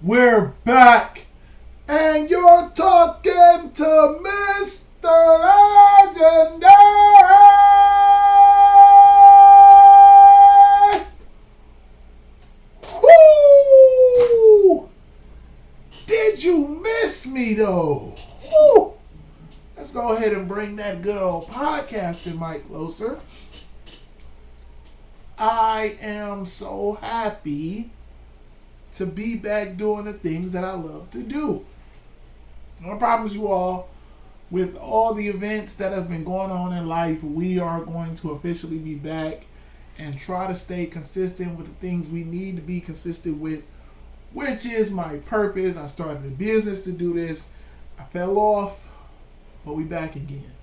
We're back, and you're talking to Mr. Legendary. Woo! Did you miss me though? Woo! Let's go ahead and bring that good old podcasting mic closer. I am so happy to be back doing the things that I love to do. I promise you all, with all the events that have been going on in life, we are going to officially be back and try to stay consistent with the things we need to be consistent with, which is my purpose. I started a business to do this. I fell off, but we back again.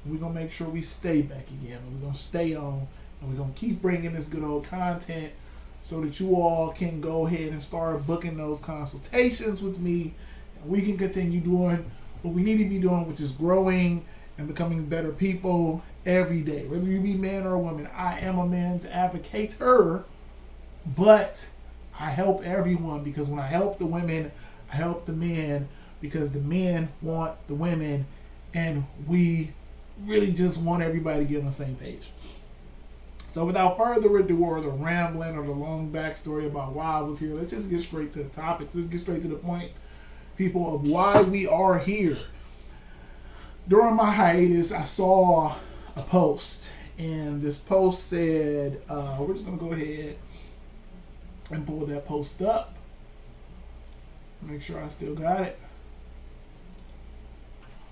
We're going to make sure we stay back again. We're going to stay on, and we're going to keep bringing this good old content so that you all can go ahead and start booking those consultations with me, and we can continue doing what we need to be doing, which is growing and becoming better people every day. Whether you be man or woman, I am a man's advocator, but I help everyone, because when I help the women, I help the men, because the men want the women, and we really just want everybody to get on the same page. So without further ado, or the rambling or the long backstory about why I was here, let's just get straight to the topics. Let's get straight to the point, people, of why we are here. During my hiatus, I saw a post, and this post said, we're just going to go ahead and pull that post up. Make sure I still got it.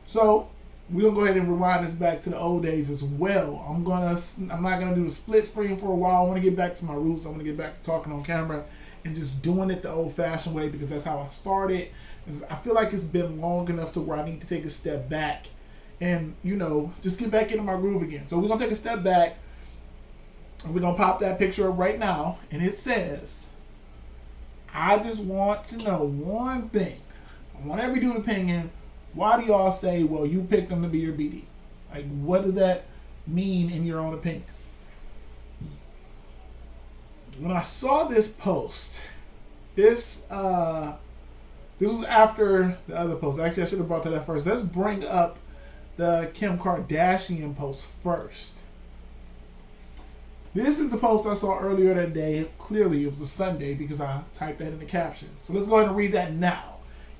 So we're going to go ahead and rewind this back to the old days as well. I'm not going to do the split screen for a while. I want to get back to my roots. I want to get back to talking on camera and just doing it the old-fashioned way, because that's how I started. I feel like it's been long enough to where I need to take a step back and, just get back into my groove again. So we're going to take a step back, and we're going to pop that picture up right now. And it says, I just want to know one thing. I want every dude opinion. Why do y'all say, well, you picked them to be your BD? Like, what does that mean in your own opinion? When I saw this post, this was after the other post. Actually, I should have brought that up first. Let's bring up the Kim Kardashian post first. This is the post I saw earlier that day. Clearly, it was a Sunday because I typed that in the caption. So let's go ahead and read that now.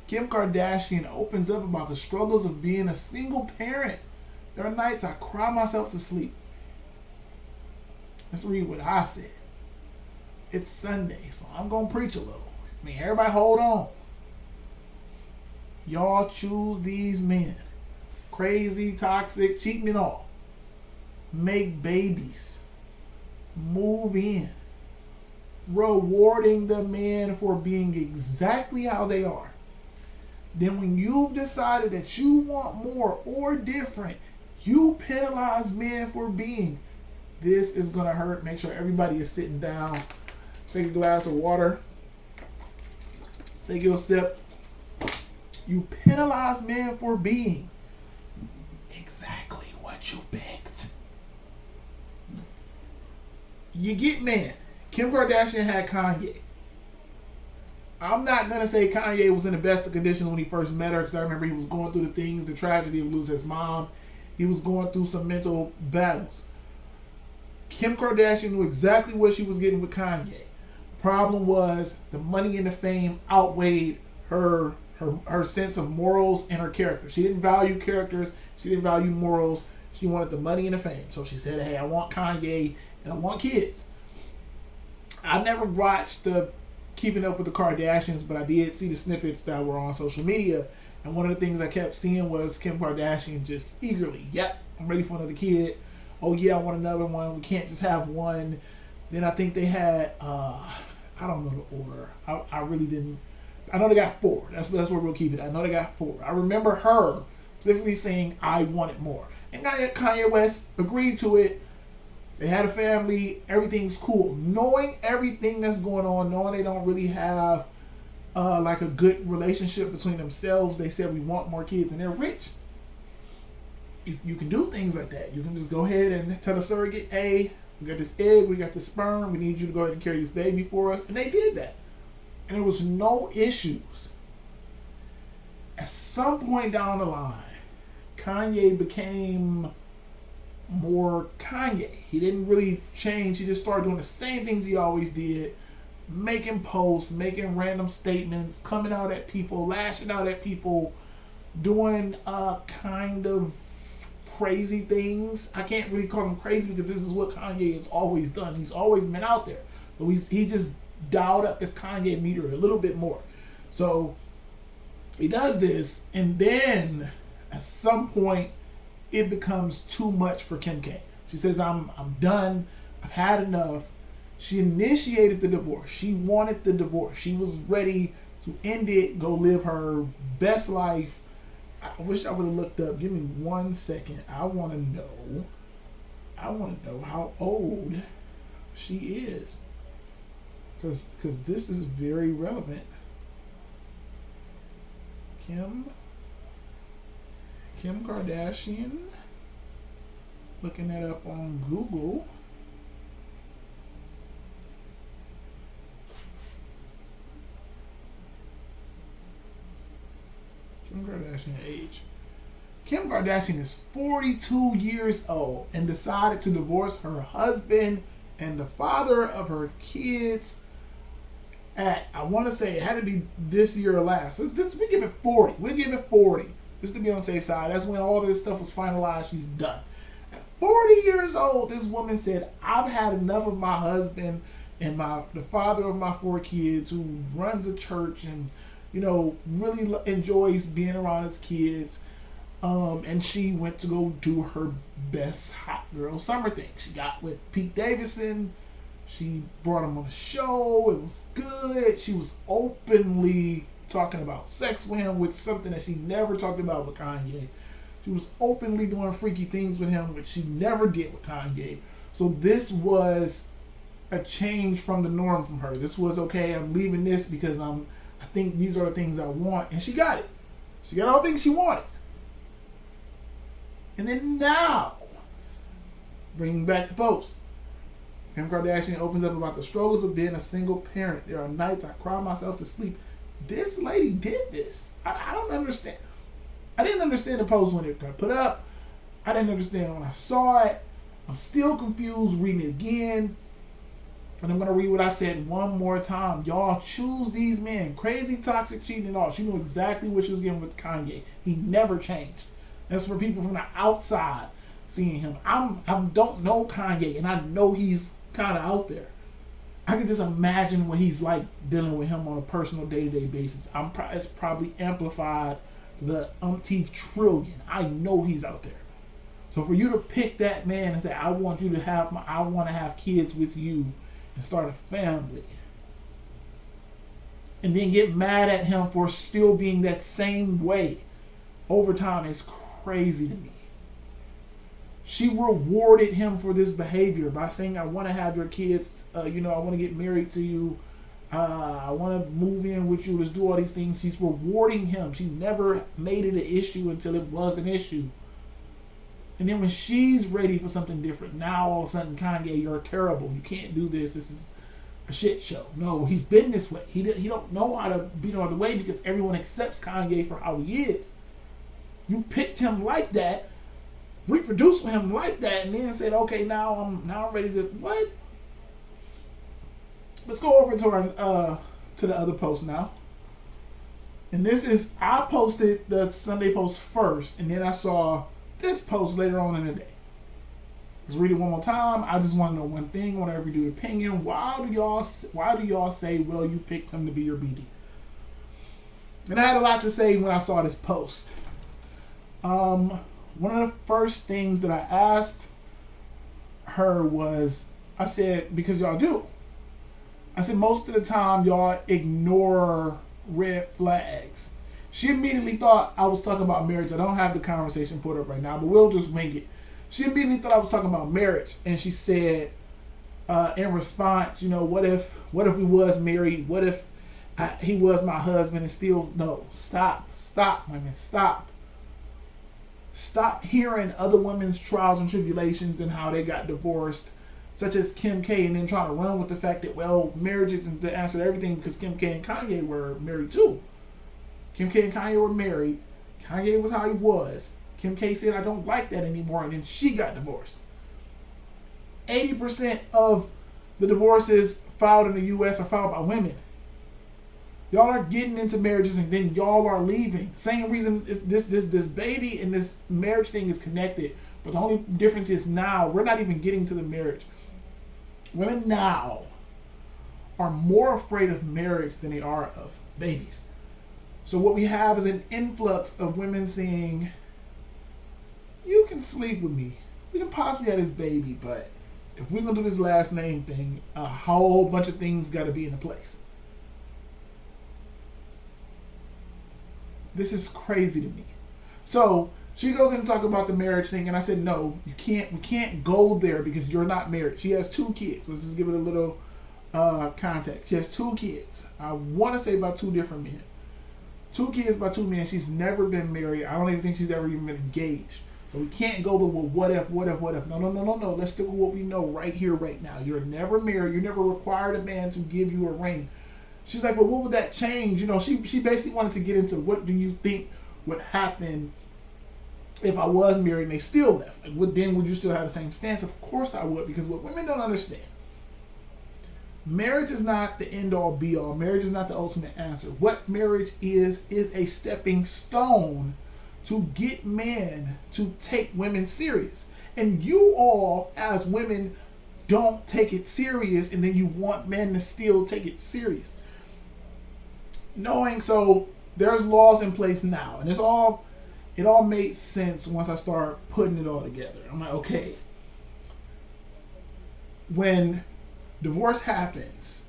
Kim Kardashian opens up about the struggles of being a single parent. There are nights I cry myself to sleep. Let's read what I said. It's Sunday, so I'm going to preach a little. Everybody hold on. Y'all choose these men. Crazy, toxic, cheating and all. Make babies. Move in. Rewarding the men for being exactly how they are. Then when you've decided that you want more or different, you penalize men for being. This is going to hurt. Make sure everybody is sitting down. Take a glass of water. Take your sip. You penalize men for being exactly what you picked. You get men. Kim Kardashian had Kanye. I'm not going to say Kanye was in the best of conditions when he first met her, because I remember he was going through the things, the tragedy of losing his mom. He was going through some mental battles. Kim Kardashian knew exactly what she was getting with Kanye. The problem was the money and the fame outweighed her sense of morals and her character. She didn't value characters. She didn't value morals. She wanted the money and the fame. So she said, hey, I want Kanye and I want kids. I never watched the Keeping Up with the Kardashians, but I did see the snippets that were on social media, and one of the things I kept seeing was Kim Kardashian just eagerly, yep, I'm ready for another kid. Oh yeah, I want another one. We can't just have one. Then I think they had I don't know the order. I really didn't. I know they got 4. That's where we'll keep it. I know they got 4. I remember her specifically saying I wanted more, and Kanye West agreed to it. They had a family, everything's cool. Knowing everything that's going on, knowing they don't really have like a good relationship between themselves, they said we want more kids, and they're rich. You can do things like that. You can just go ahead and tell the surrogate, hey, we got this egg, we got this sperm, we need you to go ahead and carry this baby for us. And they did that. and there was no issues. At some point down the line, Kanye became more Kanye. He didn't really change. He just started doing the same things he always did, making posts, making random statements, coming out at people, lashing out at people, doing kind of crazy things. I can't really call him crazy because this is what Kanye has always done. He's always been out there. So he's just dialed up his Kanye meter a little bit more. So he does this, and then at some point it becomes too much for Kim K. She says, I'm done. I've had enough. She initiated the divorce. She wanted the divorce. She was ready to end it, go live her best life. I wish I would have looked up. Give me 1 second. I want to know how old she is. Because this is very relevant. Kim Kardashian. Looking that up on Google. Kim Kardashian age. Kim Kardashian is 42 years old and decided to divorce her husband and the father of her kids at, I want to say it had to be this year or last. We give it 40. We'll give it 40. Just to be on the safe side. That's when all this stuff was finalized. She's done. At 40 years old, this woman said, I've had enough of my husband and the father of my 4 kids who runs a church and, you know, really enjoys being around his kids. And she went to go do her best hot girl summer thing. She got with Pete Davidson. She brought him on the show. It was good. She was openly talking about sex with him, with something that she never talked about with Kanye. She was openly doing freaky things with him, which she never did with Kanye. So this was a change from the norm from her. This was, okay, I'm leaving this because I think these are the things I want. And she got it. She got all the things she wanted. And then now, bringing back the post, Kim Kardashian opens up about the struggles of being a single parent. There are nights I cry myself to sleep. This lady did this. I don't understand. I didn't understand the post when it got put up. I didn't understand when I saw it. I'm still confused reading it again. And I'm going to read what I said one more time. Y'all choose these men. Crazy, toxic, cheating, and all. She knew exactly what she was getting with Kanye. He never changed. That's for people from the outside seeing him. I don't know Kanye, and I know he's kind of out there. I can just imagine what he's like dealing with him on a personal day-to-day basis. It's probably amplified to the umpteenth trillion. I know he's out there. So for you to pick that man and say, I want to have kids with you and start a family, and then get mad at him for still being that same way over time is crazy to me. She rewarded him for this behavior by saying, I want to have your kids, I want to get married to you, I want to move in with you, let's do all these things. She's rewarding him. She never made it an issue until it was an issue. And then when she's ready for something different, now all of a sudden, Kanye, you're terrible. You can't do this. This is a shit show. No, he's been this way. He don't know how to be no other way because everyone accepts Kanye for how he is. You picked him like that, reproduced with him like that, and then said, okay, now I'm ready to what? Let's go over to our to the other post now. And this is, I posted the Sunday post first, and then I saw this post later on in the day. Let's read it one more time. I just want to know one thing. I want to read your opinion. Why do y'all say, well, you picked him to be your BD? And I had a lot to say when I saw this post. One of the first things that I asked her was, I said, because y'all do. I said, most of the time y'all ignore red flags. She immediately thought I was talking about marriage. I don't have the conversation put up right now, but we'll just wing it. She immediately thought I was talking about marriage. And she said, in response, what if we was married? What if he was my husband and still, no, stop, women, stop. Stop hearing other women's trials and tribulations and how they got divorced. such as Kim K, and then trying to run with the fact that, well, marriage isn't the answer to everything because Kim K and Kanye were married too. Kim K and Kanye were married. Kanye was how he was. Kim K said, I don't like that anymore, and then she got divorced. 80% of the divorces filed in the U.S. are filed by women. Y'all are getting into marriages and then y'all are leaving. Same reason this baby and this marriage thing is connected. But the only difference is now we're not even getting to the marriage. Women now are more afraid of marriage than they are of babies. So what we have is an influx of women saying, you can sleep with me. We can possibly have this baby, but if we're going to do this last name thing, a whole bunch of things got to be in place. This is crazy to me. So she goes in and talk about the marriage thing, and I said, no, you can't. We can't go there because you're not married. She has 2 kids. Let's just give it a little context. She has 2 kids. I want to say by 2 different men. 2 kids by 2 men. She's never been married. I don't even think she's ever even been engaged. So we can't go to, well, what if? No. Let's stick with what we know right here, right now. You're never married. You never required a man to give you a ring. She's like, well, what would that change? You know, she basically wanted to get into what do you think would happen if I was married and they still left. Like, then would you still have the same stance? Of course I would, because what women don't understand, marriage is not the end-all, be-all. Marriage is not the ultimate answer. What marriage is a stepping stone to get men to take women serious. And you all, as women, don't take it serious, and then you want men to still take it serious. Knowing so, there's laws in place now, and it all made sense once I started putting it all together. I'm like, okay, when divorce happens,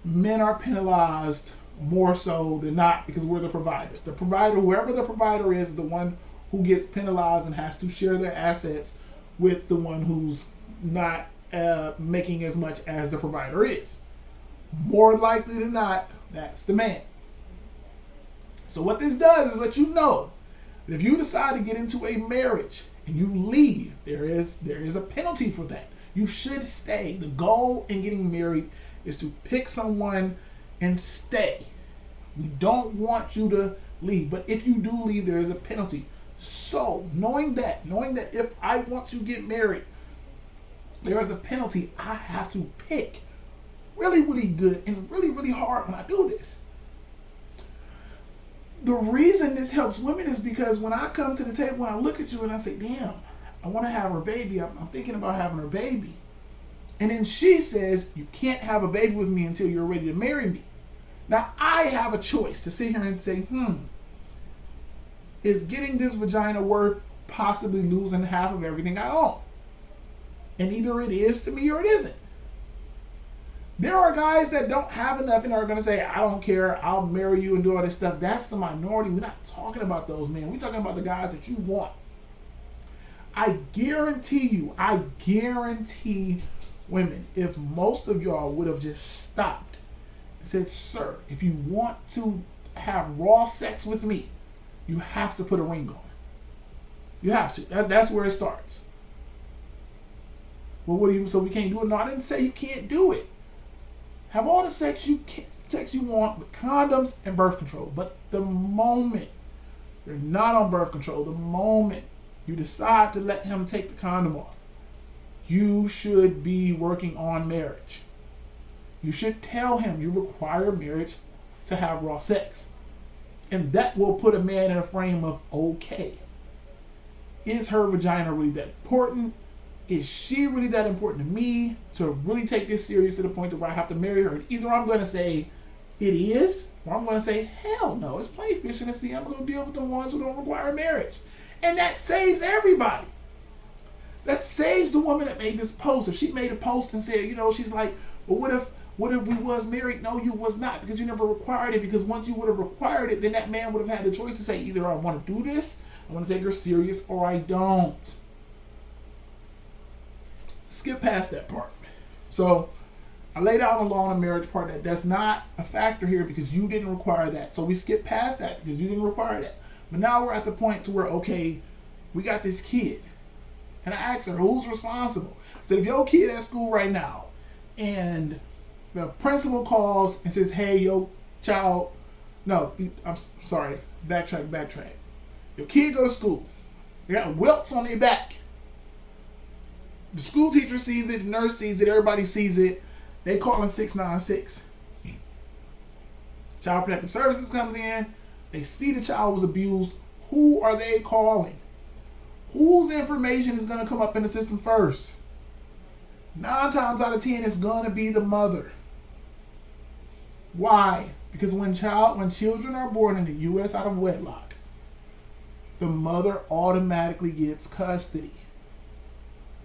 men are penalized more so than not because we're the providers. The provider, whoever the provider is the one who gets penalized and has to share their assets with the one who's not making as much as the provider is. More likely than not, that's the man. So what this does is let you know that if you decide to get into a marriage and you leave, there is a penalty for that. You should stay. The goal in getting married is to pick someone and stay. We don't want you to leave, but if you do leave, there is a penalty. So knowing that if I want to get married, there is a penalty. I have to pick really, really good and really, really hard when I do this. The reason this helps women is because when I come to the table, when I look at you and I say, damn, I want to have her baby. I'm thinking about having her baby. And then she says, you can't have a baby with me until you're ready to marry me. Now, I have a choice to sit here and say, is getting this vagina worth possibly losing half of everything I own? And either it is to me or it isn't. There are guys that don't have enough and are going to say, I don't care, I'll marry you and do all this stuff. That's the minority. We're not talking about those men. We're talking about the guys that you want. I guarantee women, if most of y'all would have just stopped and said, sir, if you want to have raw sex with me, you have to put a ring on. You have to. That's where it starts. Well, so we can't do it? No, I didn't say you can't do it. Have all the sex you want with condoms and birth control. But the moment you're not on birth control, the moment you decide to let him take the condom off, you should be working on marriage. You should tell him you require marriage to have raw sex. And that will put a man in a frame of, okay, is her vagina really that important? Is she really that important to me to really take this serious to the point where I have to marry her? And either I'm going to say it is, or I'm going to say, hell no, it's plain fish in the sea. I'm going to deal with the ones who don't require marriage. And that saves everybody. That saves the woman that made this post. If she made a post and said, she's like, well, what if we was married? No, you was not, because you never required it. Because once you would have required it, then that man would have had the choice to say, either I want to do this, I want to take her serious, or I don't. Skip past that part. So I laid out along the marriage part that's not a factor here because you didn't require that. So we skip past that because you didn't require that. But now we're at the point to where, okay, we got this kid. And I asked her, who's responsible? I said, if your kid at school right now and the principal calls and says, hey, your child, no, I'm sorry, backtrack. Your kid go to school. They got welts on their back. The school teacher sees it, the nurse sees it, everybody sees it. They call in 696. Child Protective Services comes in. They see the child was abused. Who are they calling? Whose information is going to come up in the system first? 9 times out of 10, it's going to be the mother. Why? Because when children are born in the U.S. out of wedlock, the mother automatically gets custody.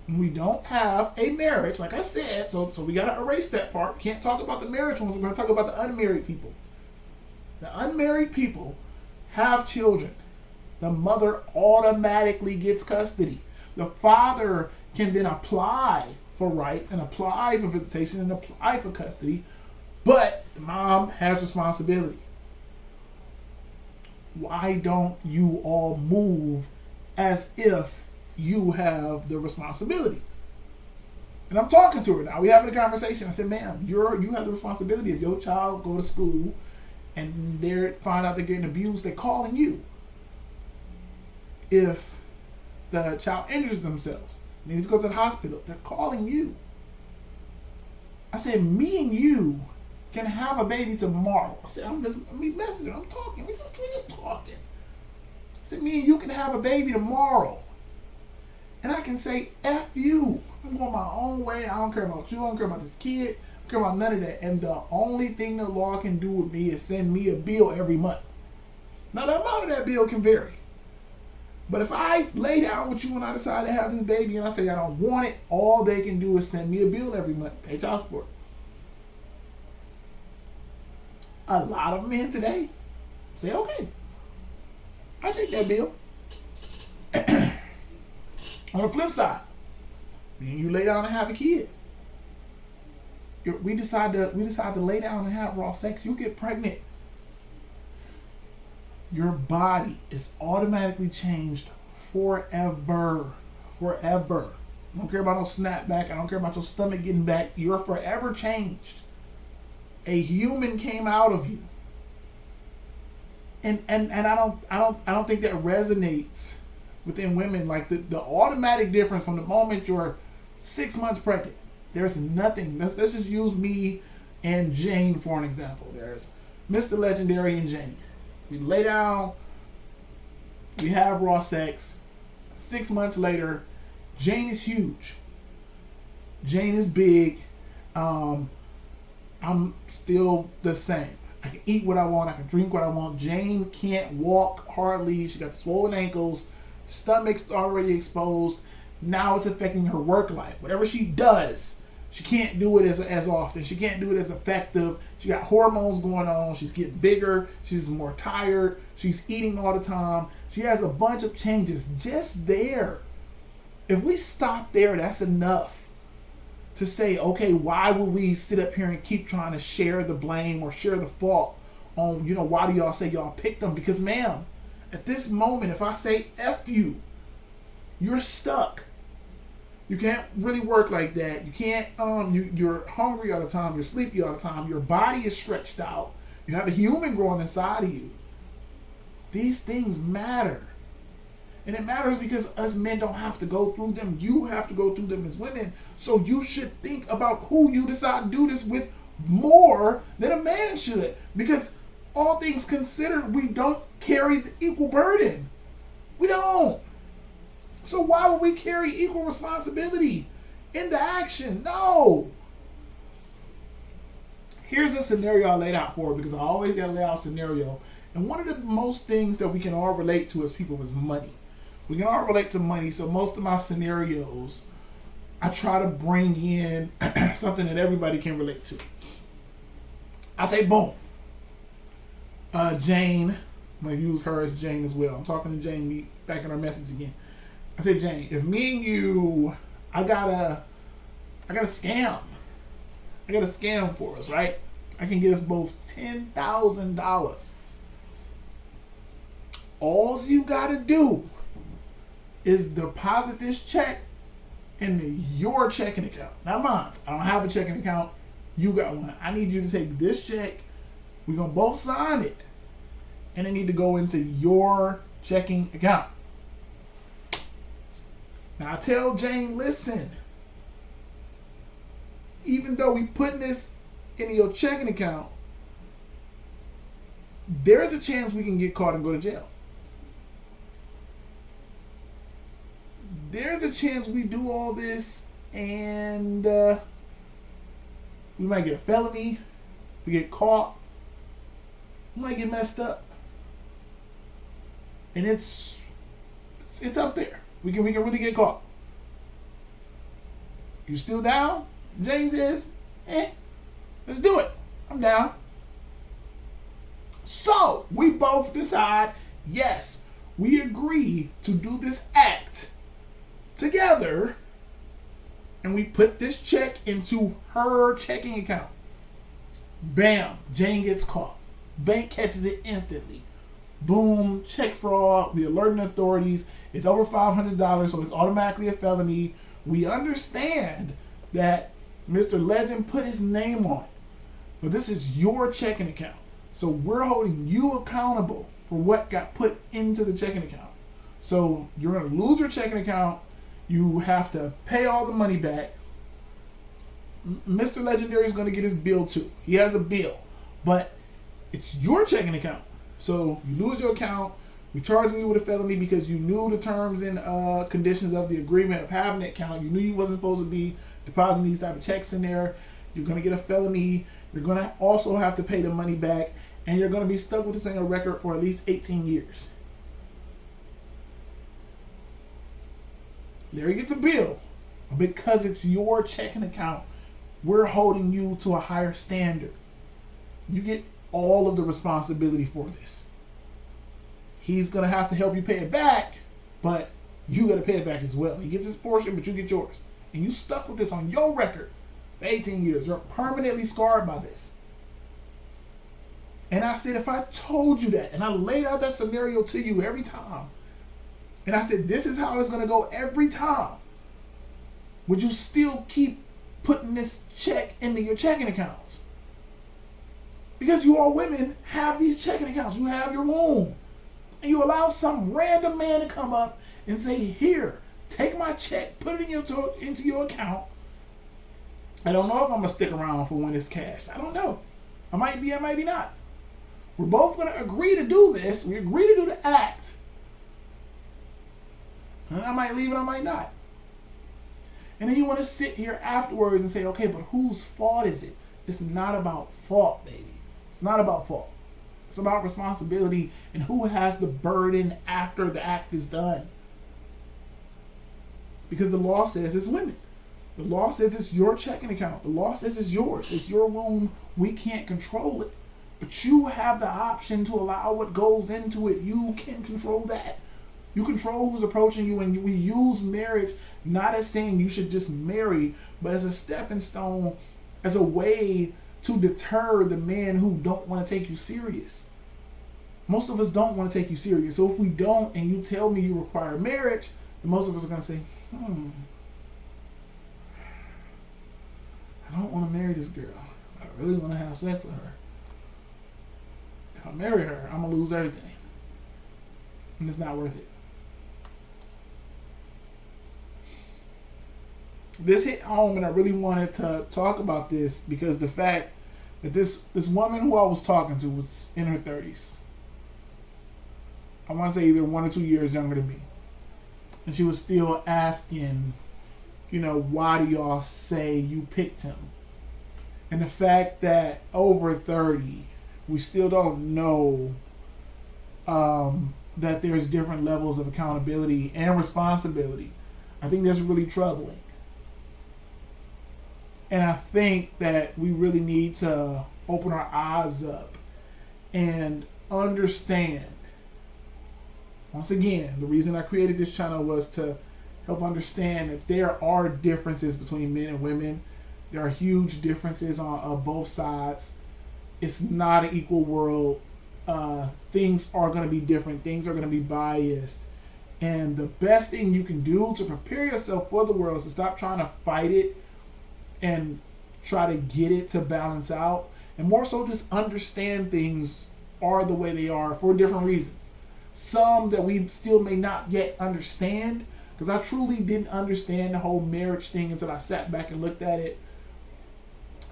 And we don't have a marriage, like I said, so we got to erase that part. We can't talk about the marriage ones. We're going to talk about the unmarried people. The unmarried people have children. The mother automatically gets custody. The father can then apply for rights and apply for visitation and apply for custody, but the mom has responsibility. Why don't you all move as if you have the responsibility? And I'm talking to her now. We're having a conversation. I said, ma'am, you have the responsibility. If your child go to school and they find out they're getting abused, they're calling you. If the child injures themselves, they need to go to the hospital, they're calling you. I said, me and you can have a baby tomorrow. I said, I'm messaging, I'm talking, we're just talking. I said, me and you can have a baby tomorrow. And I can say, F you. I'm going my own way. I don't care about you. I don't care about this kid. I don't care about none of that. And the only thing the law can do with me is send me a bill every month. Now, the amount of that bill can vary. But if I lay down with you and I decide to have this baby and I say I don't want it, all they can do is send me a bill every month, pay child support. A lot of men today say, okay, I take that bill. On the flip side, when you lay down and have a kid, we decide to lay down and have raw sex, you get pregnant. Your body is automatically changed forever. Forever. I don't care about no snapback. I don't care about your stomach getting back. You're forever changed. A human came out of you. And I don't think that resonates within women. Like the automatic difference from the moment you're 6 months pregnant. There's nothing. Let's just use me and Jane for an example. There's Mr. Legendary and Jane. We lay down, we have raw sex. 6 months later, Jane is huge. Jane is big. I'm still the same. I can eat what I want. I can drink what I want. Jane can't walk hardly. She got swollen ankles. Stomach's already exposed. Now it's affecting her work life. Whatever she does, she can't do it as often. She can't do it as effective. She got hormones going on. She's getting bigger. She's more tired. She's eating all the time. She has a bunch of changes just there. If we stop there, that's enough to say, okay, why would we sit up here and keep trying to share the blame or share the fault on, why do y'all say y'all picked them? Because, ma'am, at this moment, if I say F you, you're stuck. You can't really work like that. You can't, you're hungry all the time. You're sleepy all the time. Your body is stretched out. You have a human growing inside of you. These things matter. And it matters because us men don't have to go through them. You have to go through them as women. So you should think about who you decide to do this with more than a man should. Because all things considered, we don't carry the equal burden. We don't. So why would we carry equal responsibility in the action? No. Here's a scenario I laid out for her because I always got to lay out a scenario. And one of the most things that we can all relate to as people is money. We can all relate to money. So most of my scenarios, I try to bring in something that everybody can relate to. I say, boom. Jane, I'm going to use her as Jane as well. I'm talking to Jane, back in our message again. I said, Jane, if me and you, I got a scam. I got a scam for us, right? I can get us both $10,000. All you got to do is deposit this check into your checking account, not mine. I don't have a checking account. You got one. I need you to take this check. We're going to both sign it. And it need to go into your checking account. Now I tell Jane, listen, even though we putting this into your checking account, there's a chance we can get caught and go to jail. There's a chance we do all this and we might get a felony. We get caught. We might get messed up. And it's up there. We can really get caught. You still down? Jane says, let's do it. I'm down. So we both decide, yes, we agree to do this act together, and we put this check into her checking account. Bam, Jane gets caught. Bank catches it instantly. Boom, check fraud. We alerting authorities. It's over $500, so it's automatically a felony. We understand that Mr. Legend put his name on it, but this is your checking account. So we're holding you accountable for what got put into the checking account. So you're going to lose your checking account. You have to pay all the money back. Mr. Legendary is going to get his bill too. He has a bill, but it's your checking account. So you lose your account. We're charging you with a felony because you knew the terms and conditions of the agreement of having an account. You knew you wasn't supposed to be depositing these type of checks in there. You're going to get a felony. You're going to also have to pay the money back. And you're going to be stuck with this on your record for at least 18 years. Larry gets a bill. Because it's your checking account, we're holding you to a higher standard. You get all of the responsibility for this. He's going to have to help you pay it back, but you got to pay it back as well. He gets his portion, but you get yours. And you stuck with this on your record for 18 years. You're permanently scarred by this. And I said, if I told you that, and I laid out that scenario to you every time, and I said, this is how it's going to go every time, would you still keep putting this check into your checking accounts? Because you all women have these checking accounts. You have your womb. And you allow some random man to come up and say, here, take my check, put it into your account. I don't know if I'm going to stick around for when it's cashed. I don't know. I might be, I might be not. We're both going to agree to do this. We agree to do the act. And I might leave and I might not. And then you want to sit here afterwards and say, okay, but whose fault is it? It's not about fault, baby. It's not about fault. It's about responsibility and who has the burden after the act is done. Because the law says it's women. The law says it's your checking account. The law says it's yours. It's your womb. We can't control it. But you have the option to allow what goes into it. You can control that. You control who's approaching you, and we use marriage not as saying you should just marry, but as a stepping stone, as a way to deter the men who don't want to take you serious. Most of us don't want to take you serious. So if we don't, and you tell me you require marriage, then most of us are going to say, I don't want to marry this girl. I really want to have sex with her. If I marry her, I'm going to lose everything. And it's not worth it. This hit home, and I really wanted to talk about this because the fact that this woman who I was talking to was in her 30s. I want to say either 1 or 2 years younger than me. And she was still asking, why do y'all say you picked him? And the fact that over 30, we still don't know that there's different levels of accountability and responsibility. I think that's really troubling. And I think that we really need to open our eyes up and understand. Once again, the reason I created this channel was to help understand that there are differences between men and women. There are huge differences on both sides. It's not an equal world. Things are going to be different. Things are going to be biased. And the best thing you can do to prepare yourself for the world is to stop trying to fight it and try to get it to balance out. And more so just understand things are the way they are for different reasons. Some that we still may not yet understand. Because I truly didn't understand the whole marriage thing until I sat back and looked at it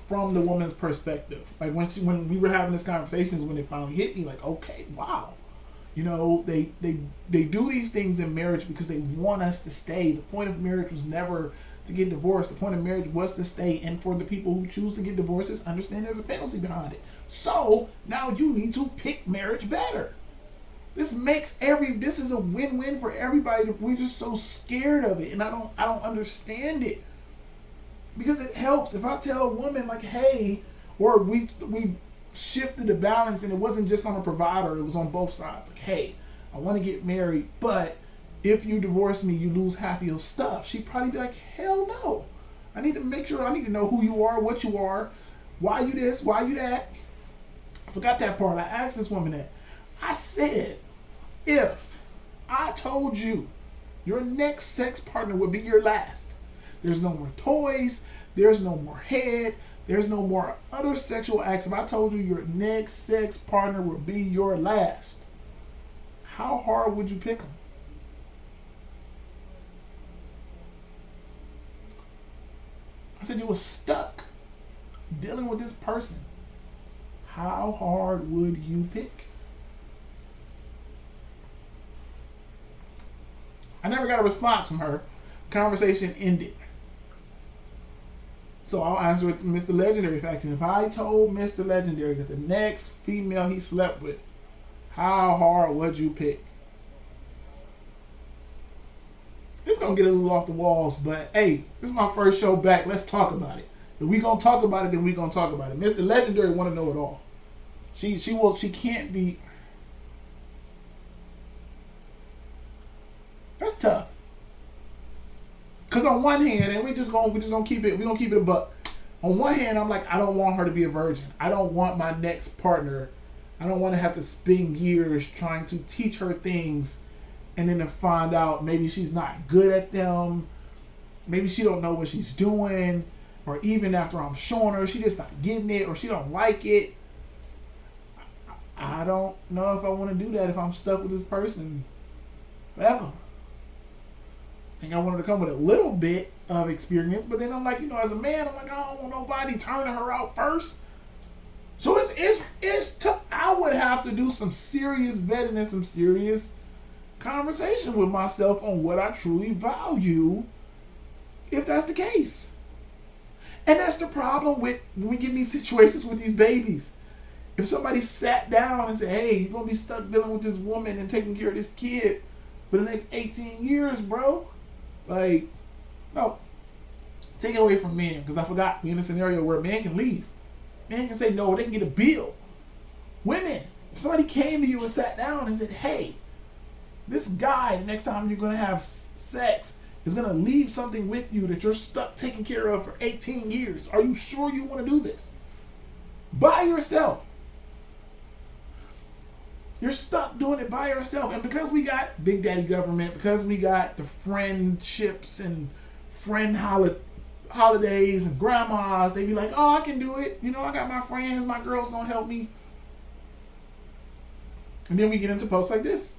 from the woman's perspective. Like when we were having these conversations, when it finally hit me, like, okay, wow. You know, they do these things in marriage because they want us to stay. The point of marriage was never to get divorced. The point of marriage was to stay. And for the people who choose to get divorced, just understand there's a penalty behind it. So now you need to pick marriage better. This is a win-win for everybody. We're just so scared of it, and I don't understand it. Because it helps if I tell a woman like, hey, or we shifted the balance and it wasn't just on a provider, it was on both sides. Like, hey, I want to get married, but if you divorce me, you lose half of your stuff. She'd probably be like, hell no. I need to know who you are, what you are, why you this, why you that. I forgot that part. I asked this woman that. I said, if I told you your next sex partner would be your last, there's no more toys, there's no more head, there's no more other sexual acts. If I told you your next sex partner would be your last, how hard would you pick them? I said you were stuck dealing with this person. How hard would you pick? I never got a response from her. Conversation ended. So I'll answer with Mr. Legendary faction. If I told Mr. Legendary that the next female he slept with, how hard would you pick? It's going to get a little off the walls, but hey, this is my first show back. Let's talk about it. If we going to talk about it, then we going to talk about it. Mr. Legendary want to know it all. She can't be... That's tough. Cause on one hand, and we're just gonna keep it a buck. On one hand, I'm like, I don't want her to be a virgin. I don't want my next partner. I don't want to have to spend years trying to teach her things, and then to find out maybe she's not good at them. Maybe she don't know what she's doing, or even after I'm showing her, she just not getting it, or she don't like it. I don't know if I want to do that if I'm stuck with this person forever. I think I wanted to come with a little bit of experience, but then I'm like, as a man, I'm like, I don't want nobody turning her out first. So I would have to do some serious vetting and some serious conversation with myself on what I truly value, if that's the case. And that's the problem with when we get in these situations with these babies. If somebody sat down and said, hey, you're going to be stuck dealing with this woman and taking care of this kid for the next 18 years, bro. Like, no. Take it away from men, because I forgot we're in a scenario where men can leave. Men can say no, they can get a bill. Women, if somebody came to you and sat down and said, hey, this guy, the next time you're going to have sex, is going to leave something with you that you're stuck taking care of for 18 years. Are you sure you want to do this? By yourself. You're stuck doing it by yourself. And because we got Big Daddy government, because we got the friendships and friend holidays and grandmas, they be like, oh, I can do it. I got my friends, my girls gonna help me. And then we get into posts like this.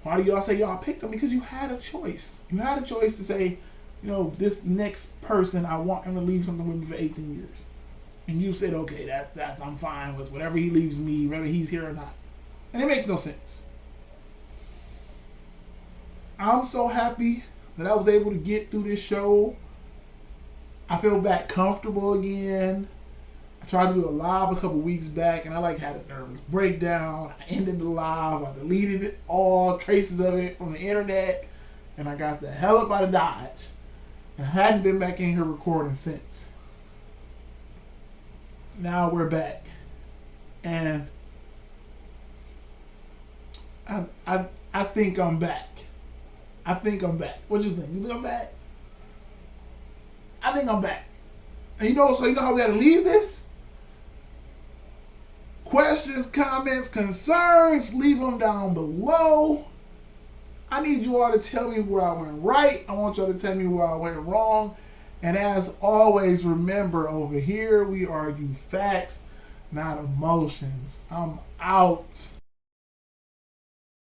Why do y'all say y'all picked them? Because you had a choice. You had a choice to say, this next person, I want him to leave something with me for 18 years. And you said, okay, that's I'm fine with whatever he leaves me, whether he's here or not. And it makes no sense. I'm so happy that I was able to get through this show. I feel back comfortable again. I tried to do a live a couple weeks back, and I had a nervous breakdown. I ended the live. I deleted it, all traces of it from the internet, and I got the hell up out of Dodge. And I hadn't been back in here recording since. Now we're back. And I think I'm back. I think I'm back. What you think? You think I'm back? I think I'm back. And so you know how we gotta leave this? Questions, comments, concerns, leave them down below. I need you all to tell me where I went right. I want y'all to tell me where I went wrong. And as always, remember, over here we argue facts, not emotions. I'm out.